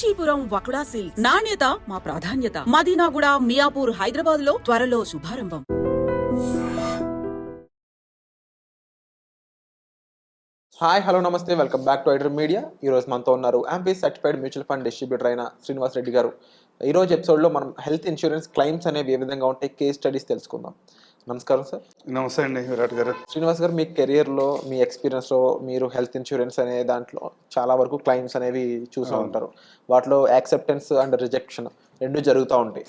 Kanchipuram వకుడా silks నాణ్యత మా ప్రాధాన్యత. మదీనాగూడ, మియాపూర్, హైదరాబాద్ లో త్వరలో శుభారంభం. హాయ్, హలో, నమస్తే, welcome back to iDream media. ఈరోజు మనతో ఉన్నారు MP certified mutual fund distributor అయిన శ్రీనివాస్ రెడ్డి గారు. ఈరోజు ఎపిసోడ్లో మనం హెల్త్ ఇన్సూరెన్స్ క్లైమ్స్ అనేవి ఏ విధంగా ఉంటాయి, కేస్ స్టడీస్ తెలుసుకుందాం. నమస్కారం సార్. నమస్తే అండి విరాట్ గారు. శ్రీనివాస్ గారు, మీ కెరియర్లో, మీ ఎక్స్పీరియన్స్లో మీరు హెల్త్ ఇన్సూరెన్స్ అనే దాంట్లో చాలా వరకు క్లైమ్స్ అనేవి చూస్తూ ఉంటారు. వాటిలో యాక్సెప్టెన్స్ అండ్ రిజెక్షన్ రెండు జరుగుతూ ఉంటాయి.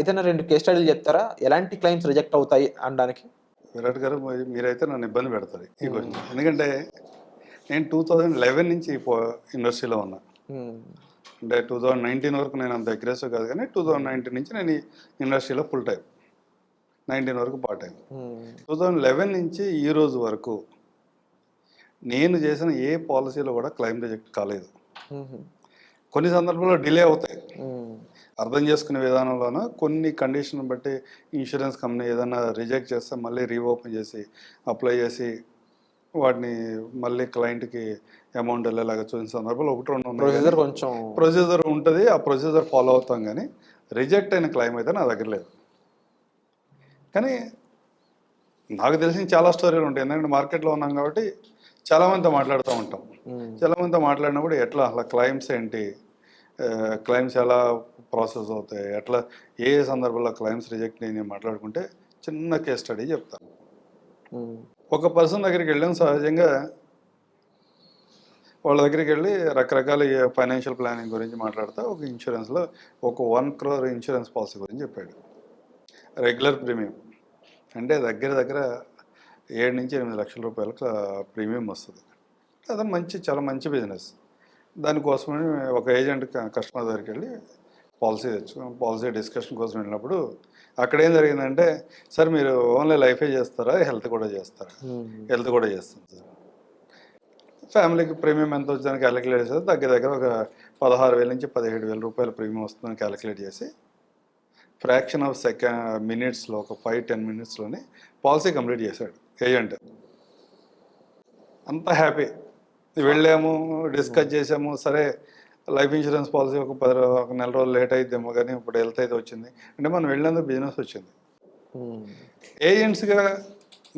ఏదైనా రెండు కేస్ స్టడీలు చెప్తారా, ఎలాంటి క్లైమ్స్ రిజెక్ట్ అవుతాయి అనడానికి? విరాట్ గారు, మీరైతే నన్ను ఇబ్బంది పెడతారు ఈ క్వశ్చన్. ఎందుకంటే నేను 2011 నుంచి ఇండస్ట్రీలో ఉన్నా. అంటే 2019 వరకు నేను అంత అగ్రెసివ్ కాదు, కానీ 2019 నుంచి నేను ఇండస్ట్రీలో ఫుల్ టైం, 19 వరకు పార్ట్ టైం. 2011 నుంచి ఈ రోజు వరకు నేను చేసిన ఏ పాలసీలో కూడా క్లైమ్ రిజెక్ట్ కాలేదు. కొన్ని సందర్భాల్లో డిలే అవుతాయి, అర్థం చేసుకునే విధానంలోనూ కొన్ని కండిషన్ బట్టి ఇన్సూరెన్స్ కంపెనీ ఏదైనా రిజెక్ట్ చేస్తే మళ్ళీ రీఓపెన్ చేసి అప్లై చేసి వాటిని మళ్ళీ క్లయింట్కి అమౌంట్ వెళ్ళేలాగా చూసిన సందర్భాలు ఒకటి రెండు ఉన్నాయి. కొంచెం ప్రొసీజర్ ఉంటుంది, ఆ ప్రొసీజర్ ఫాలో అవుతాం, కానీ రిజెక్ట్ అయిన క్లైమ్ అయితే నా దగ్గర లేదు. కానీ నాకు తెలిసిన చాలా స్టోరీలు ఉంటాయి, ఎందుకంటే మార్కెట్లో ఉన్నాం కాబట్టి చాలామందితో మాట్లాడుతూ ఉంటాం. చాలామందితో మాట్లాడినప్పుడు ఎట్లా అసలు క్లైమ్స్ ఏంటి, క్లైమ్స్ ఎలా ప్రాసెస్ అవుతాయి, ఎట్లా ఏ సందర్భంలో క్లైమ్స్ రిజెక్ట్ నేను మాట్లాడుకుంటే చిన్న కేస్ స్టడీ చెప్తాను. ఒక పర్సన్ దగ్గరికి వెళ్ళాం, సహజంగా వాళ్ళ దగ్గరికి వెళ్ళి రకరకాల ఫైనాన్షియల్ ప్లానింగ్ గురించి మాట్లాడుతూ ఒక ఇన్సూరెన్స్లో ఒక 1 crore ఇన్సూరెన్స్ పాలసీ గురించి చెప్పాడు. రెగ్యులర్ ప్రీమియం అంటే దగ్గర 7 నుంచి 8 లక్షల రూపాయలకు ప్రీమియం వస్తుంది. అది చాలా మంచి బిజినెస్. దానికోసమని ఒక ఏజెంట్ కస్టమర్ దగ్గరికి వెళ్ళి పాలసీ డిస్కషన్ కోసం వెళ్ళినప్పుడు అక్కడ ఏం జరిగిందంటే, సార్ మీరు ఓన్లీ లైఫే చేస్తారా, హెల్త్ కూడా చేస్తారా? హెల్త్ కూడా చేస్తాను సార్. ఫ్యామిలీకి ప్రీమియం ఎంత వచ్చిందని క్యాలిక్యులేట్ చేస్తే దగ్గర ఒక 16,000 నుంచి 17,000 రూపాయల ప్రీమియం వస్తుందని క్యాలిక్యులేట్ చేసి ఫ్రాక్షన్ ఆఫ్ మినిట్స్లో ఒక 5-10 మినిట్స్లోనే పాలసీ కంప్లీట్ చేశాడు ఏజెంట్. అంత హ్యాపీ. వెళ్ళాము, డిస్కస్ చేసాము. సరే, లైఫ్ ఇన్సూరెన్స్ పాలసీ ఒక నెల రోజులు లేట్ అయిద్దేమో, కానీ ఇప్పుడు హెల్త్ అయితే వచ్చింది. అంటే మనం వెళ్ళినందుకు బిజినెస్ వచ్చింది. ఏజెంట్స్గా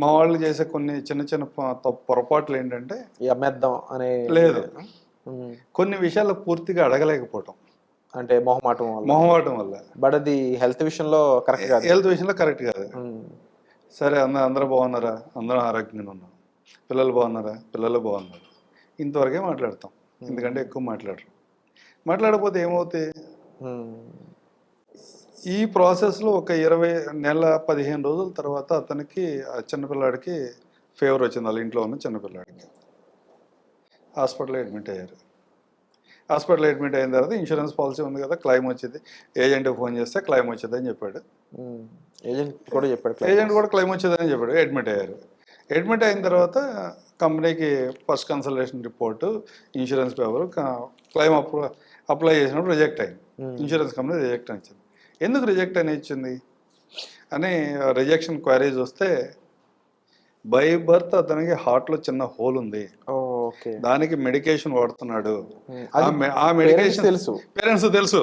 మా వాళ్ళు చేసే కొన్ని చిన్న పొరపాట్లు ఏంటంటే, లేదు, కొన్ని విషయాలు పూర్తిగా అడగలేకపోవటం, అంటే మొహమాటం వల్ల. బట్ అది హెల్త్ విషయంలో కరెక్ట్ కాదు. సరే, అందరూ బాగున్నారా? అందరం ఆరోగ్యంగా ఉన్నాం. పిల్లలు బాగున్నారా? పిల్లలు బాగున్నారు. ఇంతవరకే మాట్లాడతాం, ఎందుకంటే ఎక్కువ మాట్లాడకపోతే ఏమవుతాయి? ఈ ప్రాసెస్లో ఒక 20 నెల 15 రోజుల తర్వాత అతనికి చిన్నపిల్లాడికి ఫీవర్ వచ్చింది, వాళ్ళ ఇంట్లో ఉన్న చిన్నపిల్లాడికి. హాస్పిటల్లో అడ్మిట్ అయ్యారు. హాస్పిటల్లో అడ్మిట్ అయిన తర్వాత ఇన్సూరెన్స్ పాలసీ ఉంది కదా, క్లైమ్ వచ్చింది. ఏజెంట్కి ఫోన్ చేస్తే క్లైమ్ వచ్చిందని చెప్పాడు. ఏజెంట్ కూడా క్లైమ్ వచ్చిందని చెప్పాడు. అడ్మిట్ అయ్యారు. అడ్మిట్ అయిన తర్వాత కంపెనీకి first consultation report, insurance paper, claim apply చేసినప్పుడు రిజెక్ట్ అయింది. ఇన్సూరెన్స్ కంపెనీ రిజెక్ట్ అని ఇచ్చింది. ఎందుకు రిజెక్ట్ అని ఇచ్చింది అని రిజెక్షన్ క్వైరీస్ వస్తే, బై బర్త్ అతనికి హార్ట్లో చిన్న హోల్ ఉంది, దానికి మెడికేషన్ వాడుతున్నాడు. ఆ మెడికేషన్ పేరెంట్స్ తెలుసు,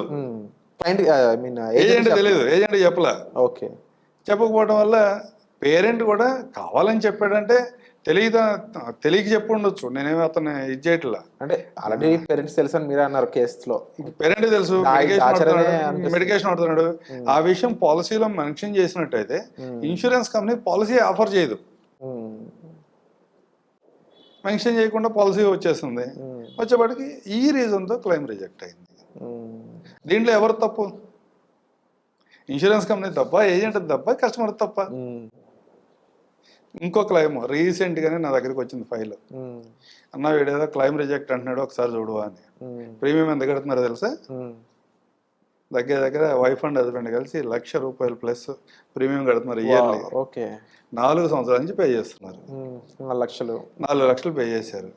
ఏజెంట్ తెలియదు. ఏజెంట్ చెప్పకపోవడం వల్ల పేరెంట్ కూడా కావాలని చెప్పాడంటే తెలియక చెప్పి ఉండొచ్చు. నేనేమి అతను ఇది చేయట్లా. అంటే ఆల్రెడీ పేరెంట్స్ తెలుసు అని మీరు అన్నారు కేసులో. పేరెంట్ తెలుసు, మెడికేషన్ వాడుతున్నాడు. ఆ విషయం పాలసీలో మెన్షన్ చేసినట్టయితే ఇన్సూరెన్స్ కంపెనీ పాలసీ ఆఫర్ చేయదు. మెన్షన్ చేయకుండా పాలసీ వచ్చేస్తుంది. వచ్చేప్పటికి ఈ రీజన్తో క్లెయిమ్ రిజెక్ట్ అయింది. దీంట్లో ఎవరు తప్పు? ఇన్సూరెన్స్ కంపెనీ తప్ప, ఏజెంట్ తప్ప, కస్టమర్ తప్ప? ఇంకో క్లైమ్ రీసెంట్గానే నా దగ్గరికి వచ్చింది ఫైల్. అన్న, వీడేదో క్లైమ్ రిజెక్ట్ అంటున్నాడు, ఒకసారి చూడు అని. ప్రీమియం ఎంత కడుతున్నారో తెలుసా? దగ్గర వైఫ్ అండ్ హస్బెండ్ కలిసి ₹1,00,000 ప్లస్ ప్రీమియం కడుతున్నారు ఇయర్లీ. 4 సంవత్సరాల నుంచి పే చేస్తున్నారు. 4 లక్షలు పే చేశారు.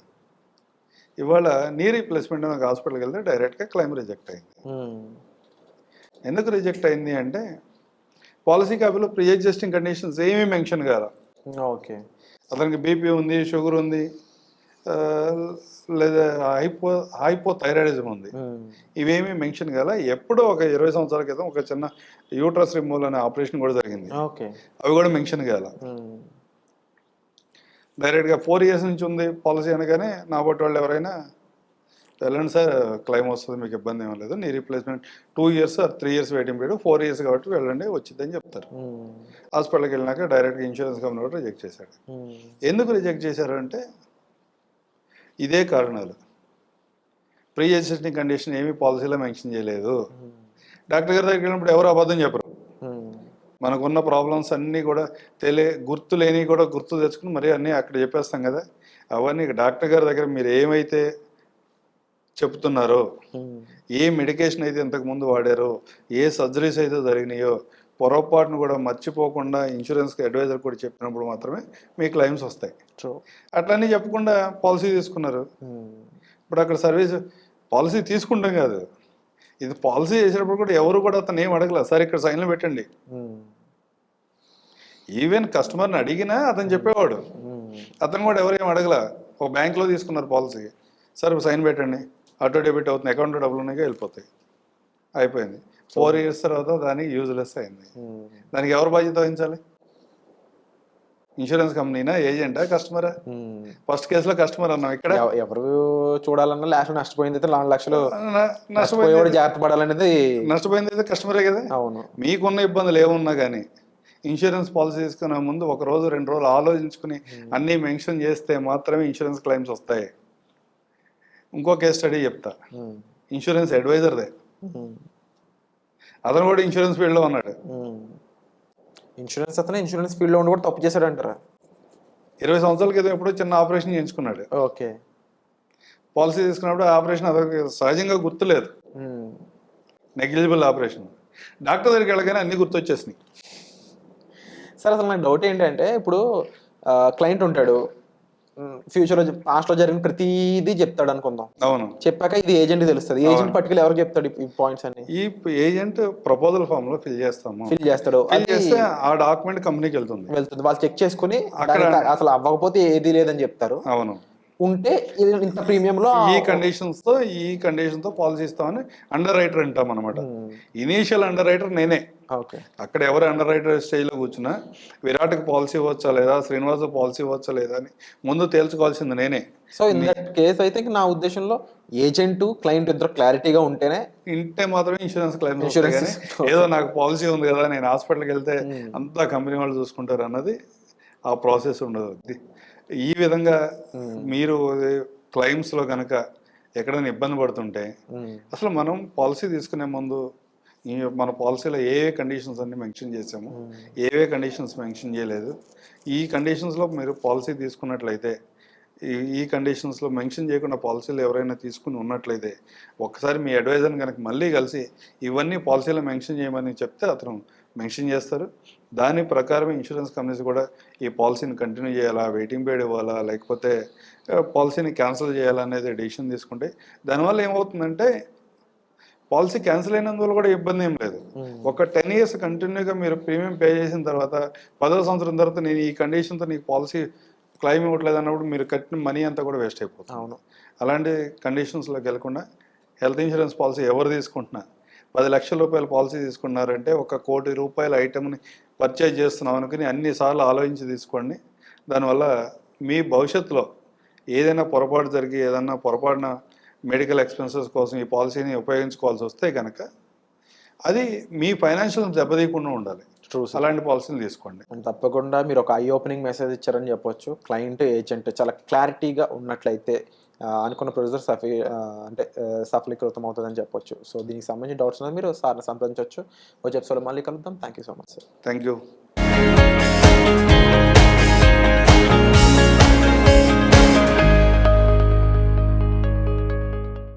ఇవాళ నీ రీప్లేస్మెంట్ నాకు హాస్పిటల్కి వెళ్తే డైరెక్ట్గా క్లైమ్ రిజెక్ట్ అయింది. ఎందుకు రిజెక్ట్ అయింది అంటే, పాలసీ కాపీలో ప్రీ ఎగ్జిస్టింగ్ కండిషన్స్ ఏమీ మెన్షన్ కాదు. అతనికి బీపీ ఉంది, షుగర్ ఉంది, లేదా హైపోథైరాయిడిజం ఉంది. ఇవేమీ మెన్షన్ కాల. ఎప్పుడో ఒక 20 సంవత్సరాల క్రితం ఒక చిన్న యూట్రస్ రిమూవల్ అనే ఆపరేషన్ కూడా జరిగింది. ఓకే. అవి కూడా మెన్షన్ కాల. డైరెక్ట్గా 4 years నుంచి ఉంది పాలసీ అనగానే నా బట్టి వాళ్ళు ఎవరైనా వెళ్ళండి సార్, క్లెయిమ్ వస్తుంది, మీకు ఇబ్బంది ఏమీ లేదు, knee replacement 2 years or 3 years waiting period, 4 years కాబట్టి వెళ్ళండి వచ్చిందని చెప్తారు. హాస్పిటల్కి వెళ్ళినాక డైరెక్ట్గా ఇన్సూరెన్స్ కంపెనీ కూడా రిజెక్ట్ చేశాడు. ఎందుకు రిజెక్ట్ చేశారు అంటే ఇదే కారణాలు. ప్రీ ఎగ్జిస్టింగ్ కండిషన్ ఏమీ పాలసీలో మెన్షన్ చేయలేదు. డాక్టర్ గారి దగ్గరికి వెళ్ళినప్పుడు ఎవరు అబద్ధం చెప్పరు. మనకున్న ప్రాబ్లమ్స్ అన్నీ కూడా గుర్తు లేని కూడా గుర్తు తెచ్చుకుని మరీ అన్నీ అక్కడ చెప్పేస్తాం కదా. అవన్నీ డాక్టర్ గారి దగ్గర మీరు ఏమైతే చెప్తున్నారో, ఏ మెడికేషన్ అయితే ఇంతకుముందు వాడారో, ఏ సర్జరీస్ అయితే జరిగినాయో పొరపాటును కూడా మర్చిపోకుండా ఇన్సూరెన్స్కి అడ్వైజర్ కూడా చెప్పినప్పుడు మాత్రమే మీ క్లెయిమ్స్ వస్తాయి. అట్లన్నీ చెప్పకుండా పాలసీ తీసుకున్నారు. ఇప్పుడు అక్కడ పాలసీ తీసుకుంటాం కాదు, ఇది పాలసీ చేసేటప్పుడు కూడా ఎవరు కూడా అతను ఏం అడగలేదు, సార్ ఇక్కడ సైన్లో పెట్టండి. ఈవెన్ కస్టమర్ని అడిగినా అతను చెప్పేవాడు. అతను కూడా ఎవరు ఏం అడగల. ఒక బ్యాంక్లో తీసుకున్నారు పాలసీ, సార్ సైన్ పెట్టండి, ఆటో డెబిట్ అవుతుంది, అకౌంట్లో డబ్బులు ఉన్నాయి వెళ్ళిపోతాయి, అయిపోయింది. 4 years తర్వాత దానికి యూజ్లెస్ అయింది. దానికి ఎవరు బాధ్యత వహించాలి? ఇన్సూరెన్స్ కంపెనీనా, ఏజెంటా, కస్టమరా? ఫస్ట్ కేసులో కస్టమర్ అన్నాం. ఇక్కడ ఎవరు చూడాలన్నా లాస్ట్ నష్టపోయింది అయితే 4 లక్షలు నష్టపోయేవాడు జాగ్రత్త పడాలనేది. నష్టపోయింది అయితే కస్టమరే కదా. అవును. మీకున్న ఇబ్బందులు ఏమున్నా కానీ ఇన్సూరెన్స్ పాలసీ తీసుకునే ముందు 1 రోజు 2 రోజులు ఆలోచించుకుని అన్నీ మెన్షన్ చేస్తే మాత్రమే ఇన్సూరెన్స్ క్లెయిమ్స్ వస్తాయి. ఇంకో కేస్ స్టడీ చెప్తా. ఇన్సూరెన్స్ అడ్వైజర్దే, అతను కూడా ఇన్సూరెన్స్ ఫీల్డ్లో ఉన్నాడు. ఇన్సూరెన్స్ ఫీల్డ్లో ఉండి కూడా తప్పు చేశాడు అంటారా? 20 సంవత్సరాల క్రితం ఎప్పుడో చిన్న ఆపరేషన్ చేయించుకున్నాడు. ఓకే. పాలసీ తీసుకున్నప్పుడు ఆపరేషన్ అతనికి సహజంగా గుర్తులేదు, నెగ్లిజిబుల్ ఆపరేషన్. డాక్టర్ దగ్గరికి వెళ్ళగానే అన్ని గుర్తొచ్చేసినాయి. సార్ అసలు నాకు డౌట్ ఏంటంటే, ఇప్పుడు క్లయింట్ ఉంటాడు, ఫ్యూచర్లో పాస్ట్లో జరిగిన ప్రతిదీ చెప్తాడు అనుకుందాం. అవును. చెప్పాక ఇది ఏజెంట్ తెలుస్తుంది. ఏజెంట్ పట్టుకెళ్ళి ఎవరికి చెప్తాడు ఈ పాయింట్స్ అన్ని? ఈ ఏజెంట్ ప్రపోజల్ ఫామ్ లో ఫిల్ చేస్తాడు. ఫిల్ చేస్తే ఆ డాక్యుమెంట్ కంపెనీకి వెళ్తుంది. వాళ్ళు చెక్ చేసుకుని అసలు అవ్వకపోతే ఏది లేదని చెప్తారు. అవును. ఉంటే ఇంత ప్రీమియం లో ఈ కండిషన్ తో పాలసీ ఇస్తామని అండర్ రైటర్ అంటాం అనమాట. ఇనీషియల్ అండర్ రైటర్ నేనే. అక్కడ ఎవరు అండర్ రైటర్ స్టేజ్ లో కూర్చున్నా విరాట్కి పాలసీ ఇవ్వచ్చా లేదా, శ్రీనివాస్ పాలసీ ఇవ్వచ్చా లేదా అని ముందు తేల్చుకోవాల్సింది నేనే. సో ఇన్ దట్ కేస్ అయితే నా ఉద్దేశంలో ఏజెంట్ క్లయింట్ ఇద్దరు క్లారిటీగా ఉంటే మాత్రమే ఇన్సూరెన్స్ క్లెయిమ్. ఏదో నాకు పాలసీ ఉంది కదా, నేను హాస్పిటల్కి వెళ్తే అంతా కంపెనీ వాళ్ళు చూసుకుంటారు అన్నది ఆ ప్రాసెస్ ఉండదు. ఈ విధంగా మీరు క్లెయిమ్స్లో కనుక ఎక్కడైనా ఇబ్బంది పడుతుంటే అసలు మనం పాలసీ తీసుకునే ముందు మన పాలసీలో ఏ కండిషన్స్ అన్ని మెన్షన్ చేసాము, ఏవే కండిషన్స్ మెన్షన్ చేయలేదు, ఈ కండిషన్స్లో మీరు పాలసీ తీసుకున్నట్లయితే, ఈ కండిషన్స్లో మెన్షన్ చేయకుండా పాలసీలు ఎవరైనా తీసుకుని ఉన్నట్లయితే ఒక్కసారి మీ అడ్వైజర్ని కనుక మళ్ళీ కలిసి ఇవన్నీ పాలసీలో మెన్షన్ చేయమని చెప్తే అతను మెన్షన్ చేస్తారు. దాని ప్రకారం ఇన్సూరెన్స్ కంపెనీస్ కూడా ఈ పాలసీని కంటిన్యూ చేయాలా, వెయిటింగ్ పీరియడ్ ఇవ్వాలా, లేకపోతే పాలసీని క్యాన్సిల్ చేయాలా అనేది డెసిషన్ తీసుకుంటే దానివల్ల ఏమవుతుందంటే పాలసీ క్యాన్సిల్ అయినందువల్ల కూడా ఇబ్బంది ఏం లేదు. ఒక 10 years కంటిన్యూగా మీరు ప్రీమియం పే చేసిన తర్వాత 10వ సంవత్సరం తర్వాత నేను ఈ కండిషన్తో నీకు పాలసీ క్లెయిమ్ ఇవ్వట్లేదు అన్నప్పుడు మీరు కట్టిన మనీ అంతా కూడా వేస్ట్ అయిపోతుంది. అవును. అలాంటి కండిషన్స్లోకి వెళ్ళకుండా హెల్త్ ఇన్సూరెన్స్ పాలసీ ఎవరు తీసుకుంటున్నా 10 లక్షల రూపాయల పాలసీ తీసుకున్నారంటే 1 కోటి రూపాయల ఐటమ్ని పర్చేజ్ చేస్తున్నాం అనుకుని అన్నిసార్లు ఆలోచించి తీసుకోండి. దానివల్ల మీ భవిష్యత్తులో ఏదైనా పొరపాటు జరిగి ఏదైనా పొరపాటున మెడికల్ ఎక్స్పెన్సెస్ కోసం ఈ పాలసీని ఉపయోగించుకోవాల్సి వస్తే కనుక అది మీ ఫైనాన్షియల్ దెబ్బతీయకుండా ఉండాలి. అలాంటి పాలసీలు తీసుకోండి. తప్పకుండా మీరు ఒక ఐ ఓపెనింగ్ మెసేజ్ ఇచ్చారని చెప్పొచ్చు. క్లయింట్ ఏజెంట్ చాలా క్లారిటీగా ఉన్నట్లయితే అనుకున్న ప్రొసీజర్ సఫలీకృతం అవుతుందని చెప్పొచ్చు. సో దీనికి సంబంధించిన డౌట్స్ ఉన్నాయి మీరు సార్ని సంప్రదించవచ్చు. వచ్చే ఎపిసోడ్లో మళ్ళీ కలుద్దాం. Thank you so much sir. Thank you.